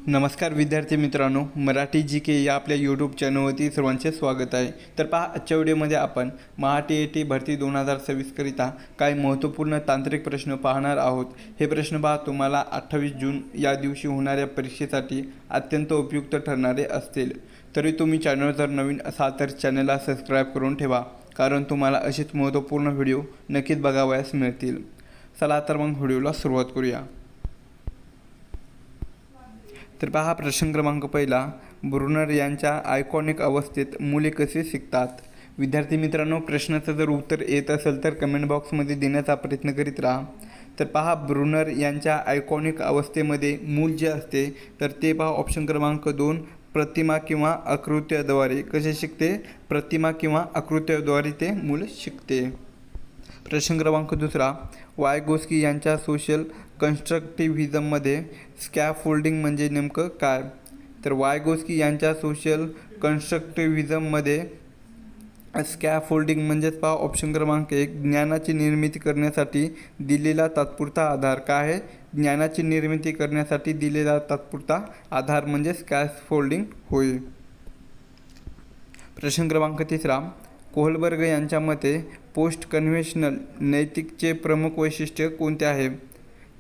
नमस्कार विद्यार्थी मित्रांनो, मराठी जी के या आपल्या यूट्यूब चॅनलवरती सर्वांचे स्वागत आहे। तर पहा, आजच्या व्हिडिओमध्ये आपण महा-टी-ए-टी भरती 2026 करिता काही महत्त्वपूर्ण तांत्रिक प्रश्न पाहणार आहोत। हे प्रश्न पहा तुम्हाला 28 जून या दिवशी होणाऱ्या परीक्षेसाठी अत्यंत उपयुक्त ठरणारे असतील। तरी तुम्ही चॅनल जर नवीन असाल तर चॅनलला सबस्क्राईब करून ठेवा, कारण तुम्हाला असेच महत्त्वपूर्ण व्हिडिओ नक्कीच बघावयास मिळतील। चला तर मग व्हिडिओला सुरुवात करूया। तर पहा, प्रश्न क्रमांक पहिला, ब्रुनर यांच्या आयकॉनिक अवस्थेत मुले कसे शिकतात। विद्यार्थी मित्रांनो, प्रश्नाचं जर उत्तर येत असेल तर कमेंट बॉक्समध्ये देण्याचा प्रयत्न करीत राहा। तर पहा, ब्रुनर यांच्या आयकॉनिक अवस्थेमध्ये मूल जे असते तर ते पहा ऑप्शन क्रमांक 2, प्रतिमा किंवा आकृत्याद्वारे कसे शिकते, प्रतिमा किंवा आकृत्याद्वारे ते मूल शिकते। प्रश्न क्रमांक दुसरा, वायगोस्की यांच्या सोशल कन्स्ट्रक्टिव्हिझममध्ये स्कॅफोल्डिंग म्हणजे नेमकं काय। तर वायगोस्की यांच्या सोशल कन्स्ट्रक्टिव्हिझममध्ये स्कॅफोल्डिंग म्हणजेच पहा ऑप्शन क्रमांक 1, ज्ञानाची निर्मिती करण्यासाठी दिलेला तात्पुरता आधार। काय आहे, ज्ञानाची निर्मिती करण्यासाठी दिलेला तात्पुरता आधार म्हणजे स्कॅफोल्डिंग होय। प्रश्न क्रमांक तिसरा, कोहलबर्ग यांच्या मते पोस्ट कन्व्हेन्शनल नैतिकचे प्रमुख वैशिष्ट्य कोणते आहे।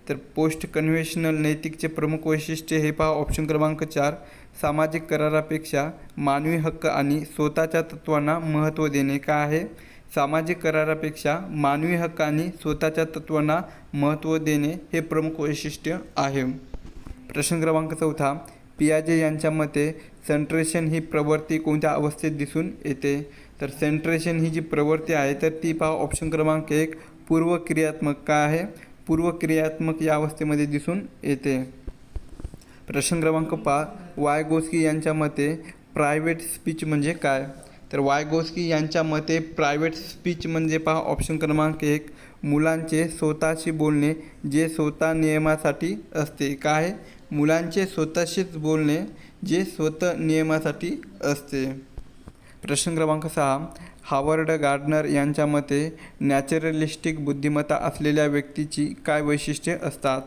तर पोस्ट कन्व्हेन्शनल नैतिकचे प्रमुख वैशिष्ट्य हे पहा ऑप्शन क्रमांक 4, सामाजिक करारापेक्षा मानवी हक्क आणि स्वतःच्या तत्त्वांना महत्त्व देणे। काय आहे, सामाजिक करारापेक्षा मानवी हक्क आणि स्वतःच्या तत्त्वांना महत्त्व देणे हे प्रमुख वैशिष्ट्य आहे। प्रश्न क्रमांक चौथा, पियाजे यांच्या मते सेंट्रेशन ही प्रवृत्ती कोणत्या अवस्थेत दिसून येते। तर सेंट्रेशन ही जी प्रवृत्ती आहे तर ती पहा ऑप्शन क्रमांक 1, पूर्व क्रियात्मक। काय आहे, पूर्व क्रियात्मक या अवस्थेमध्ये दिसून येते। प्रश्न क्रमांक 5, वायगोस्की यांच्या मते प्रायव्हेट स्पीच म्हणजे काय। तर वायगोस्की यांच्या मते प्रायव्हेट स्पीच म्हणजे पहा ऑप्शन क्रमांक 1, मुलांचे स्वतःशी बोलणे जे स्वतः नियमासाठी असते। काय आहे, मुलांचे स्वतःशीच बोलणे जे स्वतः नियमासाठी असते। प्रश्न क्रमांक 6, हावर्ड गार्डनर यांच्या मते नॅचरलिस्टिक बुद्धिमत्ता असलेल्या व्यक्तीची काय वैशिष्ट्ये असतात।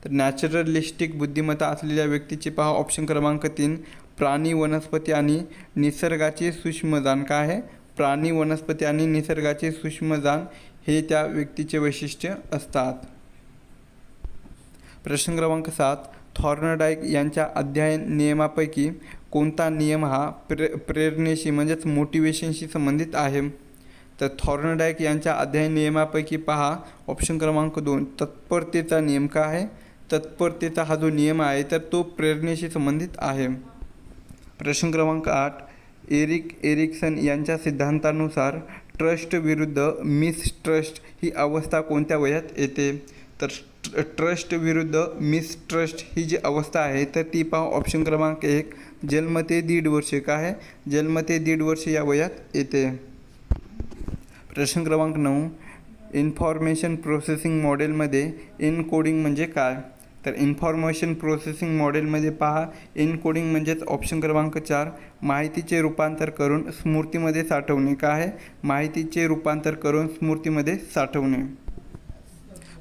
तर नॅचरलिस्टिक बुद्धिमत्ता असलेल्या व्यक्तीची पहा ऑप्शन क्रमांक 3, प्राणी, वनस्पती आणि निसर्गाचे सूक्ष्म जाण। काय आहे, प्राणी, वनस्पती आणि निसर्गाचे सूक्ष्म जाण हे त्या व्यक्तीचे वैशिष्ट्य असतात। प्रश्न क्रमांक 7, थॉर्नडाईक यांच्या अध्ययन नियमापैकी कोणता नियम हा प्रेरणेशी म्हणजेच मोटिवेशनशी संबंधित आहे। तर थॉर्नडाईक यांच्या अध्ययन नियमापैकी पहा ऑप्शन क्रमांक 2, तत्परतेचा नियम। काय आहे, तत्परतेचा हा जो नियम आहे तर तो प्रेरणेशी संबंधित आहे। प्रश्न क्रमांक 8, एरिक एरिक्सन यांच्या सिद्धांतानुसार ट्रस्ट विरुद्ध मिसट्रस्ट ही अवस्था कोणत्या वयात येते। तर ट्रस्ट विरुद्ध मिसट्रस्ट ही जी अवस्था आहे तर ती पहा ऑप्शन क्रमांक 1, जन्म ते 1.5 वर्षे। काय आहे, जन्म ते 1.5 वर्ष या वयात येते। प्रश्न क्रमांक 9, इन्फॉर्मेशन प्रोसेसिंग मॉडेलमध्ये एन्कोडिंग म्हणजे काय। तर इन्फॉर्मेशन प्रोसेसिंग मॉडेलमध्ये पहा एन्कोडिंग म्हणजेच ऑप्शन क्रमांक 4, माहितीचे रूपांतर करून स्मृतीमध्ये साठवणे। काय आहे, माहितीचे रूपांतर करून स्मृतीमध्ये साठवणे।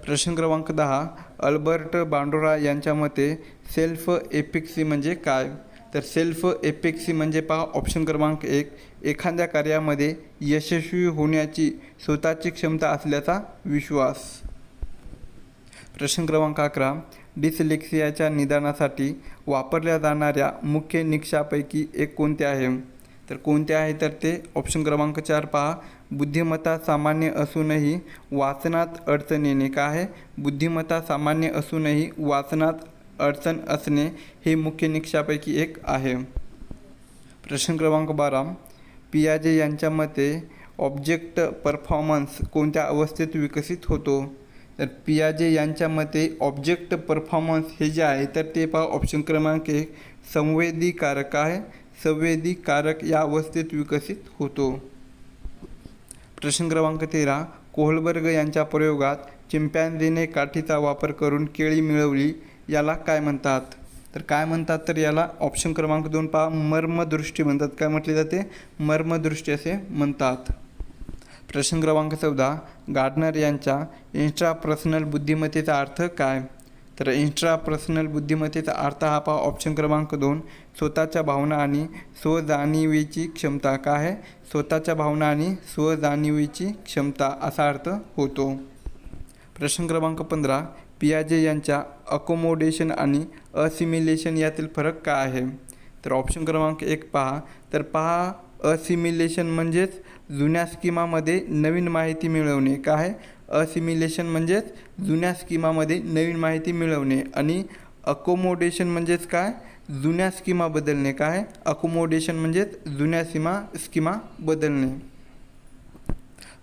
प्रश्न क्रमांक 10, अल्बर्ट बांडोरा यांच्या मते सेल्फ एफिक्सी म्हणजे काय। तर सेल्फ एफिक्सी म्हणजे पहा ऑप्शन क्रमांक 1, एखाद्या कार्यामध्ये यशस्वी होण्याची स्वतःची क्षमता असल्याचा विश्वास। प्रश्न क्रमांक 11, डिसलेक्सियाच्या निदानासाठी वापरल्या जाणाऱ्या मुख्य निकषापैकी एक कोणते आहे। तर कोणते आहे तर ते ऑप्शन क्रमांक 4 पहा, बुद्धिमत्ता सामान्य असूनही वाचनात अडचण येणे। काय आहे, बुद्धिमत्ता सामान्य असूनही वाचनात अडचण असणे हे मुख्य निकषापैकी एक आहे। प्रश्न क्रमांक 12, पियाजे यांच्या मते ऑब्जेक्ट परफॉर्मन्स कोणत्या अवस्थेत विकसित होतो। तर पियाजे यांच्या मते ऑब्जेक्ट परफॉर्मन्स हे जे आहे तर ते पहा ऑप्शन क्रमांक 1, संवेदी कारक आहे, संवेदी कारक या अवस्थेत विकसित होतो। प्रश्न क्रमांक 13, कोहलबर्ग यांच्या प्रयोगात चिंपॅन्झीने काठीचा वापर करून केळी मिळवली याला काय म्हणतात। तर काय म्हणतात तर याला ऑप्शन क्रमांक 2 पहा, मर्मदृष्टी म्हणतात। काय म्हटले जाते, मर्मदृष्टी असे म्हणतात। प्रश्न क्रमांक 14, गार्डनर यांच्या इंट्रापर्सनल बुद्धिमत्तेचा अर्थ काय। तर इंट्रापर्सनल बुद्धिमत्तेचा अर्थ हा पहा ऑप्शन क्रमांक 2 स्वतःच्या भावना आणि स्वजाणीवेची क्षमता. काय आहे? स्वतःच्या भावना आणि स्वजाणीवेची क्षमता असा अर्थ होतो. प्रश्न क्रमांक 15 पियाजे यांच्या अकोमोडेशन आणि असिमिलेशन यातील फरक काय आहे? तर ऑप्शन क्रमांक 1 पहा. तर पहा असिमिलेशन म्हणजेच जुन्या स्कीमामध्ये नवीन माहिती मिळवणे. काय आहे? असिमिलेशन म्हणजेच जुन्या स्कीमामध्ये नवीन माहिती मिळवणे आणि अकोमोडेशन म्हणजेच काय? जुन्या स्कीमा बदलणे. काय? अकोमोडेशन म्हणजेच जुन्या स्कीमा बदलणे.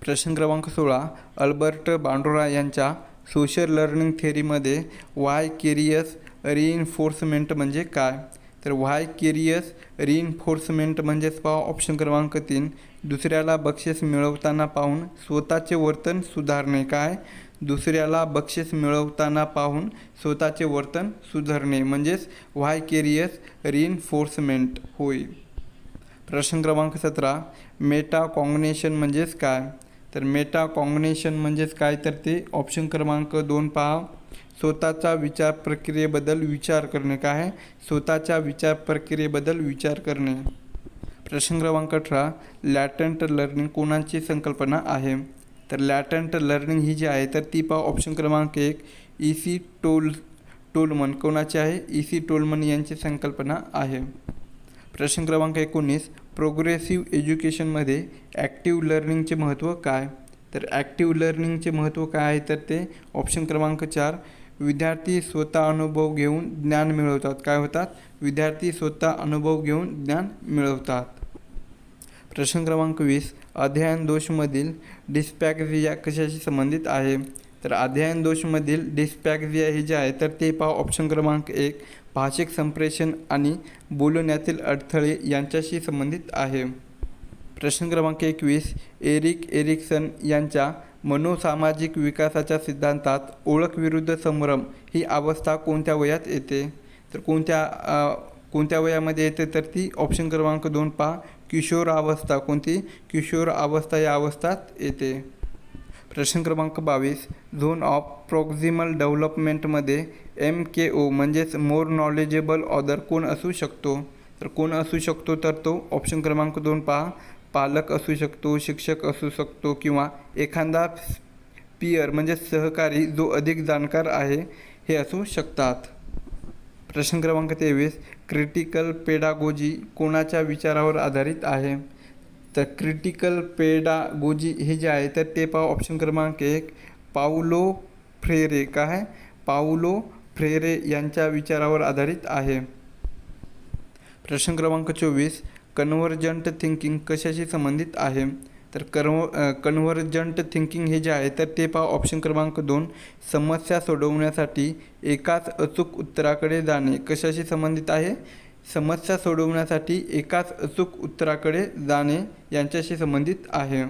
प्रश्न क्रमांक 16 अल्बर्ट बांडोरा यांच्या सोशल लर्निंग थेअरीमध्ये व्हायकेरियस रिइन्फोर्समेंट म्हणजे काय? तर व्हायकेरियस रिइन्फोर्समेंट म्हणजेच पहा ऑप्शन क्रमांक 3 दुसऱ्याला बक्षीस मिळवताना पाहून स्वतःचे वर्तन सुधारणे. काय? दुसऱ्याला बक्षीस मिळवताना पाहून स्वतःचे वर्तन सुधारणे म्हणजेच व्हायकेरियस रिइन्फोर्समेंट होय. प्रश्न क्रमांक 17 मेटाकॉग्निशन म्हणजेच काय? तर मेटाकॉग्निशन म्हणजेच काय? तर ते ऑप्शन क्रमांक 2 पहा स्वतःच्या विचार प्रक्रियेबद्दल विचार करणे. काय? स्वतःच्या विचार प्रक्रियेबद्दल विचार करणे. प्रश्न क्रमांक 18 लॅटंट लर्निंग कोणाची संकल्पना आहे? तर लॅटंट लर्निंग ही जी आहे तर ती पहा ऑप्शन क्रमांक 1 E.C. टोलमन कोणाची आहे? E.C. टोलमन यांची संकल्पना आहे. प्रश्न क्रमांक 19 प्रोग्रेसिव्ह एज्युकेशनमध्ये ॲक्टिव्ह लर्निंगचे महत्त्व काय? तर ॲक्टिव्ह लर्निंगचे महत्त्व काय आहे? तर ते ऑप्शन क्रमांक 4 विद्यार्थी स्वतः अनुभव घेऊन ज्ञान मिळवतात. काय होतात? विद्यार्थी स्वतः अनुभव घेऊन ज्ञान मिळवतात. प्रश्न क्रमांक 20 अध्ययन दोषमधील डिस्पॅक्झिया कशाशी संबंधित आहे? तर अध्ययन दोषमधील डिस्पॅक्झिया हे जे आहे तर ते पहा ऑप्शन क्रमांक 1 भाषिक संप्रेषण आणि बोलण्यातील अडथळे यांच्याशी संबंधित आहे. प्रश्न क्रमांक 21 एरिक एरिक्सन यांच्या मनोसामाजिक विकासाच्या सिद्धांतात ओळख विरुद्ध संभ्रम ही अवस्था कोणत्या वयात येते? तर कोणत्या वयामध्ये येते? तर ती ऑप्शन क्रमांक 2 पहा किशोरावस्था. कोणती? किशोरावस्था या अवस्थात येते. प्रश्न क्रमांक 22 झोन ऑफ प्रॉक्झिमल डेव्हलपमेंटमध्ये MKO म्हणजेच मोर नॉलेजेबल ऑदर कोण असू शकतो? तर कोण असू शकतो? तर तो ऑप्शन क्रमांक 2 पहा पालक असू शकतो, शिक्षक असू शकतो किंवा एखादा पीअर म्हणजे सहकारी जो अधिक जाणकार आहे हे असू शकतात. प्रश्न क्रमांक 23 क्रिटिकल पेडागोजी कोणाच्या विचारावर आधारित आहे? तर क्रिटिकल पेडागोजी हे जे आहे तर ते पहा ऑप्शन क्रमांक 1 पाउलो फ्रेरे. काय? पाउलो फ्रेरे यांच्या विचारावर आधारित आहे. प्रश्न क्रमांक 24 कन्व्हर्जंट थिंकिंग कशाशी संबंधित आहे? तर कन्व्हर्जंट थिंकिंग हे जे आहे तर ते पहा ऑप्शन क्रमांक 2 समस्या सोडवण्यासाठी एकाच अचूक उत्तराकडे जाणे. कशाशी संबंधित आहे? समस्या सोडवण्यासाठी एकाच अचूक उत्तराकडे जाणे यांच्याशी संबंधित आहे.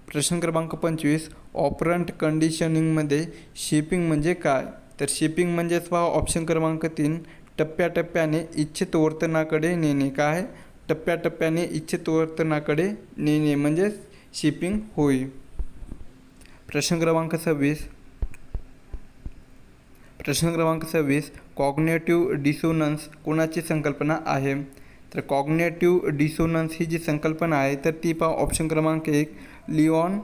प्रश्न क्रमांक 25 ऑपरंट कंडिशनिंगमध्ये शेपिंग म्हणजे काय? तर शेपिंग म्हणजेच पहा ऑप्शन क्रमांक 3 टप्प्याटप्प्याने इच्छित वर्तनाकडे नेणे. काय? टप्प्याटप्प्याने इच्छित वर्तनाकडे नेणे म्हणजेच शेपिंग होय. प्रश्न क्रमांक 26 कॉग्नेटिव्ह डिसोनन्स कोणाची संकल्पना आहे? तर कॉग्नेटिव्ह डिसोनन्स ही जी संकल्पना आहे तर ती पहा ऑप्शन क्रमांक 1 लिओन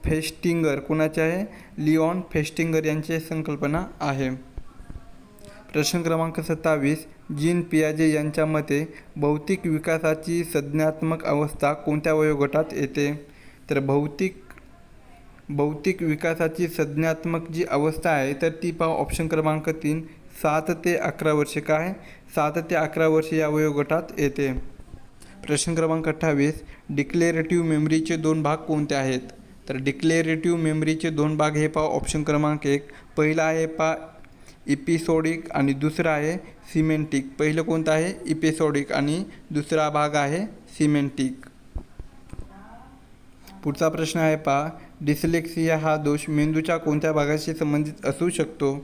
फेस्टिंगर. कोणाची आहे? लिओन फेस्टिंगर यांची संकल्पना आहे. प्रश्न क्रमांक 27 जीन पियाजे यांच्या मते भौतिक विकासाची संज्ञात्मक अवस्था कोणत्या वयोगटात येते? तर भौतिक विकासाची संज्ञात्मक जी अवस्था आहे तर ती पहा ऑप्शन क्रमांक 3 7 ते 11 वर्षे. काय? 7 ते 11 वर्षे या वयोगटात येते. प्रश्न क्रमांक 28 डिक्लेरेटिव्ह मेमरीचे 2 भाग कोणते आहेत? तर डिक्लेरेटिव्ह मेमरीचे 2 भाग हे पहा ऑप्शन क्रमांक 1 पहिला आहे पहा एपिसोडिक आणि दुसरा आहे सिमेंटिक. पहिलं कोणतं आहे? एपिसोडिक आणि दुसरा भाग आहे सिमेंटिक. पुढचा प्रश्न आहे पहा डिस्लेक्सिया हा दोष मेंदूच्या कोणत्या भागाशी संबंधित असू शकतो?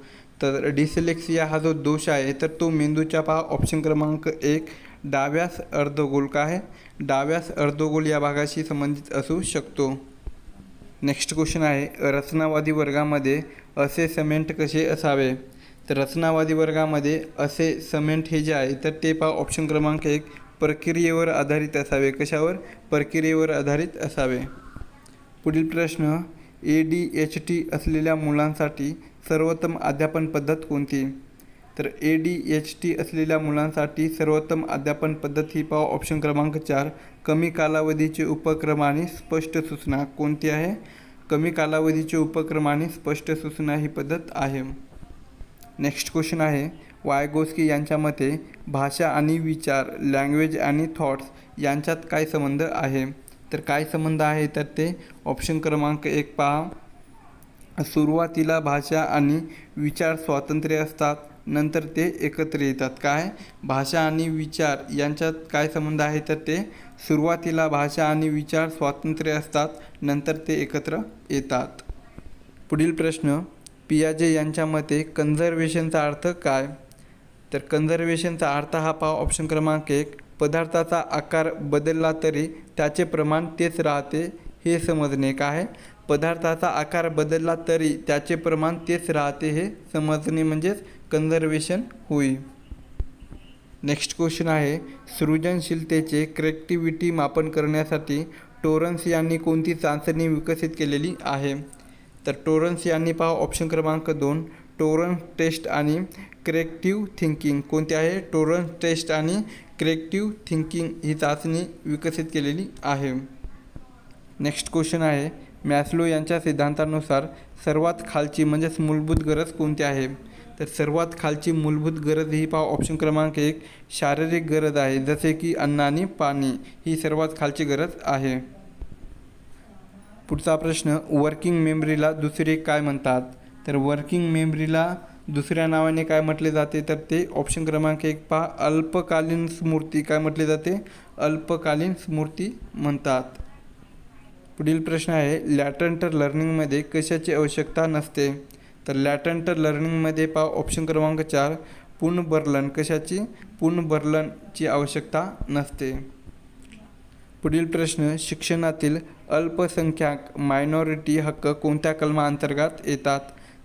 तर डिस्लेक्सिया हा जो दोष आहे तर तो मेंदूच्या पहा ऑप्शन क्रमांक 1 डाव्यास अर्धगोल. काय आहे? डाव्यास अर्धगोल या भागाशी संबंधित असू शकतो. नेक्स्ट क्वेश्चन आहे रचनावादी वर्गामध्ये असेसमेंट कसे असावे? तर रचनावादी वर्गामध्ये असे समेंट हे जे आहे तर ते पहा ऑप्शन क्रमांक 1 प्रक्रियेवर आधारित असावे. कशावर? प्रक्रियेवर आधारित असावे. पुढील प्रश्न ADHD असलेल्या मुलांसाठी सर्वोत्तम अध्यापन पद्धत कोणती? तर ADHD असलेल्या मुलांसाठी सर्वोत्तम अध्यापन पद्धत ही पहा ऑप्शन क्रमांक 4 कमी कालावधीचे उपक्रम आणि स्पष्ट सूचना. कोणती आहे? कमी कालावधीचे उपक्रम आणि स्पष्ट सूचना ही पद्धत आहे. नेक्स्ट क्वेश्चन आहे वायगोस्की यांच्या मते भाषा आणि विचार लँग्वेज आणि थॉट्स यांच्यात काय संबंध आहे? तर काय संबंध आहे तर ते ऑप्शन क्रमांक 1 पहा सुरुवातीला भाषा आणि विचार स्वातंत्र्य असतात, नंतर ते एकत्र येतात. काय? भाषा आणि विचार यांच्यात काय संबंध आहे तर ते सुरुवातीला भाषा आणि विचार स्वातंत्र्य असतात, नंतर ते एकत्र येतात. पुढील प्रश्न पियाजे यांच्या मते कन्झर्वेशनचा अर्थ काय? तर कन्झर्वेशनचा अर्थ हा पहा ऑप्शन क्रमांक 1 पदार्थाचा आकार बदलला तरी त्याचे प्रमाण तेच राहते हे समजणे. काय? पदार्थाचा आकार बदलला तरी त्याचे प्रमाण तेच राहते हे समजणे म्हणजेच कन्झर्वेशन होय. नेक्स्ट क्वेश्चन आहे सृजनशीलतेचे क्रिएटिव्हिटी मापन करण्यासाठी टोरन्स यांनी कोणती चाचणी विकसित केलेली आहे? तर टोरन्स यांनी पहा ऑप्शन क्रमांक 2 टोरन्स टेस्ट आणि क्रिएटिव्ह थिंकिंग. कोणती आहे? टोरन्स टेस्ट आणि क्रिएटिव्ह थिंकिंग ही चाचणी विकसित केलेली आहे. नेक्स्ट क्वेश्चन आहे मॅस्लो यांच्या सिद्धांतानुसार सर्वात खालची म्हणजेच मूलभूत गरज कोणती आहे? तर सर्वात खालची मूलभूत गरज ही पहा ऑप्शन क्रमांक 1 शारीरिक गरज आहे, जसे की अन्न आणि पाणी ही सर्वात खालची गरज आहे. पुढचा प्रश्न वर्किंग मेमरीला दुसरे काय म्हणतात? तर वर्किंग मेमरीला दुसऱ्या नावाने काय म्हटले जाते तर ते ऑप्शन क्रमांक 1 पहा अल्पकालीन स्मृती. काय म्हटले जाते? अल्पकालीन स्मृती म्हणतात. पुढील प्रश्न आहे लॅटंट लर्निंगमध्ये कशाची आवश्यकता नसते? तर लॅटंट लर्निंगमध्ये पहा ऑप्शन क्रमांक 4 पुनर्बर्लन. कशाची? पुनर्बर्लनची आवश्यकता नसते. पुढील प्रश्न शिक्षणातील अल्पसंख्याक मायनॉरिटी हक्क कोणत्या कलमाअंतर्गत येतात?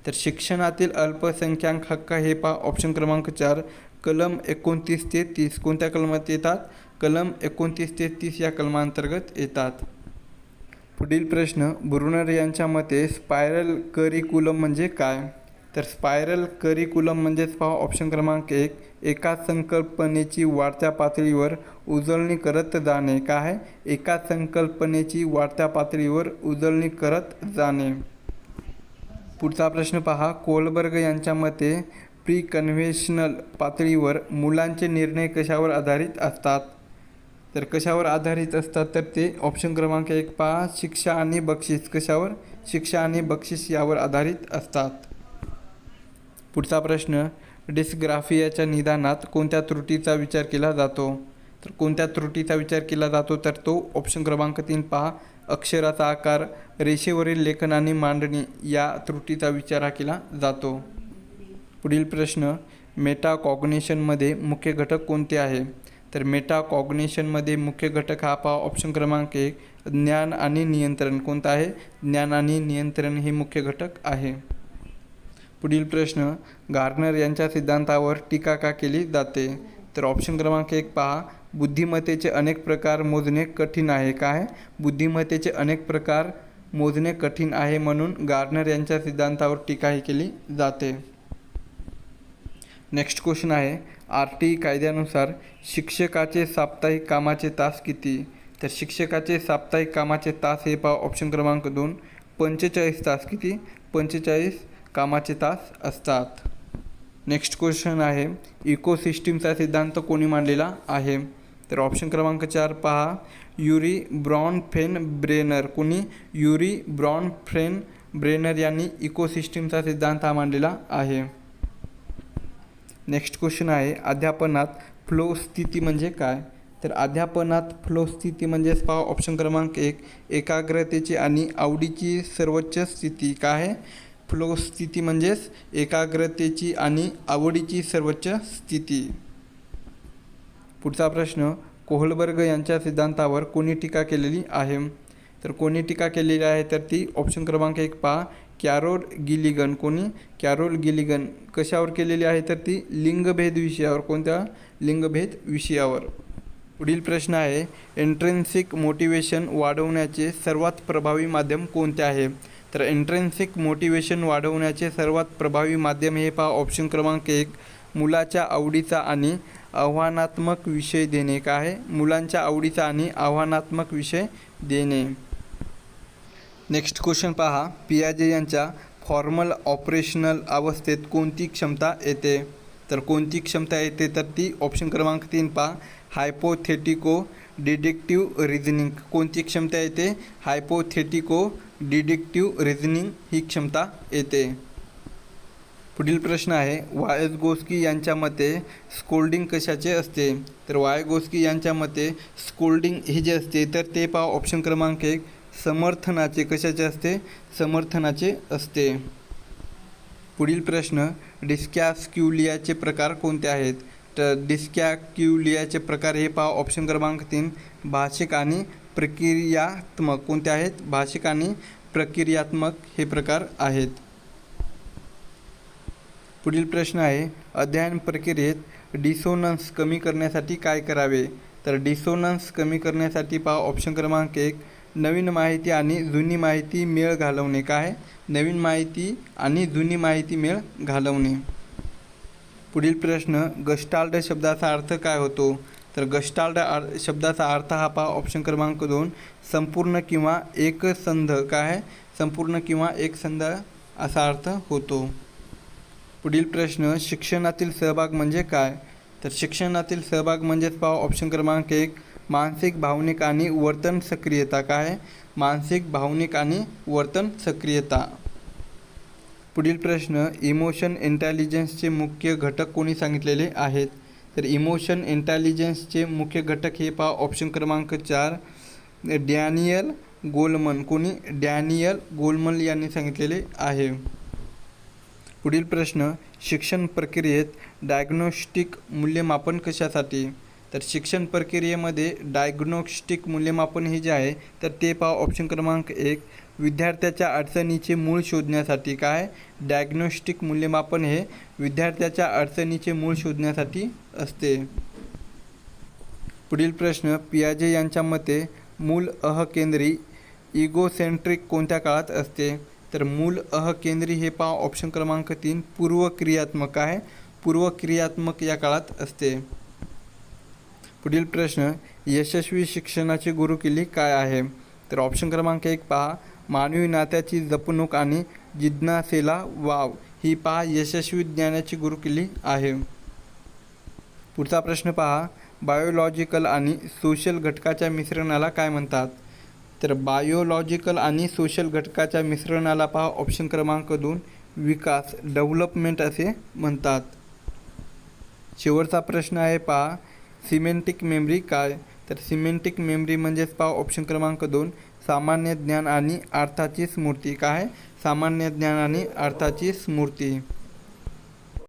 तर शिक्षणातील अल्पसंख्याक हक्क हे पहा ऑप्शन क्रमांक 4 कलम 29 ते 30. कोणत्या कलमात येतात? कलम 29 ते 30 या कलमांतर्गत येतात. पुढील प्रश्न ब्रुनर यांच्या मते स्पायरल करिक्युलम म्हणजे काय? तर स्पायरल करिक्युलम म्हणजेच पहा ऑप्शन क्रमांक 1 एका संकल्पनेची वाढत्या पातळीवर उजळणी करत जाणे. काय? एका संकल्पनेची वाढत्या पातळीवर उजळणी करत जाणे. पुढचा प्रश्न पहा कोलबर्ग यांच्या मते प्री कन्व्हेन्शनल पातळीवर मुलांचे निर्णय कशावर आधारित असतात? तर कशावर आधारित असतात तर ते ऑप्शन क्रमांक 1 पहा शिक्षा आणि बक्षीस. कशावर? शिक्षा आणि बक्षीस यावर आधारित असतात. पुढचा प्रश्न डिस्ग्राफियाच्या निदानात कोणत्या त्रुटीचा विचार केला जातो? तर कोणत्या त्रुटीचा विचार केला जातो तर तो ऑप्शन क्रमांक 3 पहा अक्षराचा आकार, रेषेवरील लेखन आणि मांडणी या त्रुटीचा विचार केला जातो. पुढील प्रश्न मेटाकॉग्निशनमध्ये मुख्य घटक कोणते आहे? तर मेटाकॉग्निशनमध्ये मुख्य घटक हा पहा ऑप्शन क्रमांक 1 ज्ञान आणि नियंत्रण. कोणतं आहे? ज्ञान आणि नियंत्रण हे मुख्य घटक आहे. पुढील प्रश्न गार्नर यांच्या सिद्धांतावर टीका का केली जाते? तर ऑप्शन क्रमांक 1 पहा बुद्धिमत्तेचे अनेक प्रकार मोजणे कठीण आहे. काय? बुद्धिमत्तेचे अनेक प्रकार मोजणे कठीण आहे म्हणून गार्नर यांच्या सिद्धांतावर टीका ही केली जाते. नेक्स्ट क्वेश्चन आहे RTE कायद्यानुसार शिक्षकाचे साप्ताहिक कामाचे तास किती? तर शिक्षकाचे साप्ताहिक कामाचे तास हे पहा ऑप्शन क्रमांक 2 45 तास. किती? 45 कामाचे तास असतात. नेक्स्ट क्वेश्चन आहे इकोसिस्टीमचा सिद्धांत कोणी मांडलेला आहे? तर ऑप्शन क्रमांक 4 पहा युरी ब्रॉनफेनब्रेनर. कोणी? युरी ब्रॉनफेनब्रेनर यांनी इकोसिस्टीमचा सिद्धांत हा मांडलेला आहे. नेक्स्ट क्वेश्चन आहे अध्यापनात फ्लो स्थिती म्हणजे काय? तर अध्यापनात फ्लो स्थिती म्हणजेच पहा ऑप्शन क्रमांक 1 एकाग्रतेची आणि आवडीची सर्वोच्च स्थिती. काय आहे? फ्लो स्थिती म्हणजेच एकाग्रतेची आणि आवडीची सर्वोच्च स्थिती. पुढचा प्रश्न कोहलबर्ग यांच्या सिद्धांतावर कोणी टीका केलेली आहे? तर कोणी टीका केलेली आहे तर ती ऑप्शन क्रमांक 1 पहा कॅरोल गिलिगन. कोणी? Carroll Gilligan. कशावर केलेली आहे? तर ती लिंगभेद विषयावर. कोणत्या? लिंगभेद विषयावर. पुढील प्रश्न आहे, इंट्रिन्सिक मोटिवेशन वाढवण्याचे सर्वात प्रभावी माध्यम कोणते आहे? तर इंट्रिन्सिक मोटिवेशन वाढवण्याचे सर्वात प्रभावी माध्यम हे पहा ऑप्शन क्रमांक 1, मुलाच्या आवडीचा आणि आव्हानात्मक विषय देणे. काय आहे? मुलांच्या आवडीचा आणि आव्हानात्मक विषय देणे. नेक्स्ट क्वेश्चन पहा, पियाजे यांच्या फॉर्मल ऑपरेशनल अवस्थेत कोणती क्षमता येते? तर कोणती क्षमता येते? तर ती ऑप्शन क्रमांक 3 पहा, हायपोथेटिको डिडक्टिव्ह रिझनिंग. कोणती क्षमता येते? हायपोथेटिको डिडक्टिव्ह रिझनिंग ही क्षमता येते. पुढील प्रश्न आहे, वायगोस्की यांच्या मते स्कोल्डिंग कशाचे असते? तर वायगोस्की यांच्या मते स्कोल्डिंग हे जे असते तर ते पहा ऑप्शन क्रमांक 1, समर्थनाचे. कशाचे असते? समर्थनाचे असते. पुढील प्रश्न, डिस्कॅस्क्युलियाचे प्रकार कोणते आहेत? तर डिस्कॅस्क्युलियाचे प्रकार हे पहा ऑप्शन क्रमांक 3, भाषिक आणि प्रक्रियात्मक. कोणते आहेत? भाषिक आणि प्रक्रियात्मक हे प्रकार आहेत. पुढील प्रश्न आहे, अध्ययन प्रक्रियेत डिसोनन्स कमी करण्यासाठी काय करावे? तर डिसोनन्स कमी करण्यासाठी पहा ऑप्शन क्रमांक 1, नवीन माहिती आणि जुनी माहिती मेळ घालवणे. काय? नवीन माहिती आणि जुनी माहिती मेळ घालवणे. पुढील प्रश्न, गस्टाल्ट शब्दाचा अर्थ काय होतो? तर गस्टाल्ट शब्दाचा अर्थ हा पहा ऑप्शन क्रमांक 2, संपूर्ण किंवा एकसंध. काय? संपूर्ण किंवा एकसंध असा अर्थ होतो. पुढील प्रश्न, शिक्षणातील सहभाग म्हणजे काय? तर शिक्षणातील सहभाग म्हणजेच पहा ऑप्शन क्रमांक 1, मानसिक, भावनिक आणि वर्तन सक्रियता. काय? मानसिक, भावनिक आणि वर्तन सक्रियता. पुढील प्रश्न, इमोशन इंटेलिजन्सचे मुख्य घटक कोणी सांगितलेले आहेत? तर इमोशन इंटेलिजन्सचे मुख्य घटक हे पहा ऑप्शन क्रमांक 4, डॅनियल गोलमन. कोणी? डॅनियल गोलमन यांनी सांगितलेले आहे. पुढील प्रश्न, शिक्षण प्रक्रियेत डायग्नोस्टिक मूल्यमापन कशासाठी? तर शिक्षण प्रक्रियेमध्ये डायग्नोस्टिक मूल्यमापन हे जे आहे तर ते पहा ऑप्शन क्रमांक 1, विद्यार्थ्याच्या अडचणीचे मूळ शोधण्यासाठी. काय? डायग्नोस्टिक मूल्यमापन हे विद्यार्थ्याच्या अडचणीचे मूळ शोधण्यासाठी असते. पुढील प्रश्न, पियाजे यांच्या मते मूल अहकेंद्री इगोसेंट्रिक कोणत्या काळात असते? तर मूल अहकेंद्री हे पहा ऑप्शन क्रमांक 3, पूर्वक्रियात्मक. आहे पूर्वक्रियात्मक या काळात असते. पुढील प्रश्न, यशस्वी शिक्षणाची गुरुकिल्ली काय आहे? तर ऑप्शन क्रमांक 1 पहा, मानवी नात्याची जपणूक आणि जिज्ञासेला वाव. ही पहा यशस्वी ज्ञानाची गुरुकिल्ली आहे. पुढचा प्रश्न पहा, बायोलॉजिकल आणि सोशल घटकाच्या मिश्रणाला काय म्हणतात? तर बायोलॉजिकल आणि सोशल घटकाच्या मिश्रणाला पहा ऑप्शन क्रमांक 2, विकास, डेव्हलपमेंट असे म्हणतात. शेवटचा प्रश्न आहे पहा, सिमेंटिक मेमरी काय? तर सिमेंटिक मेमरी म्हणजेच पहा ऑप्शन क्रमांक 2, सामान्य ज्ञान आणि अर्थाची स्मृती. काय? सामान्य ज्ञान आणि अर्थाची स्मृती.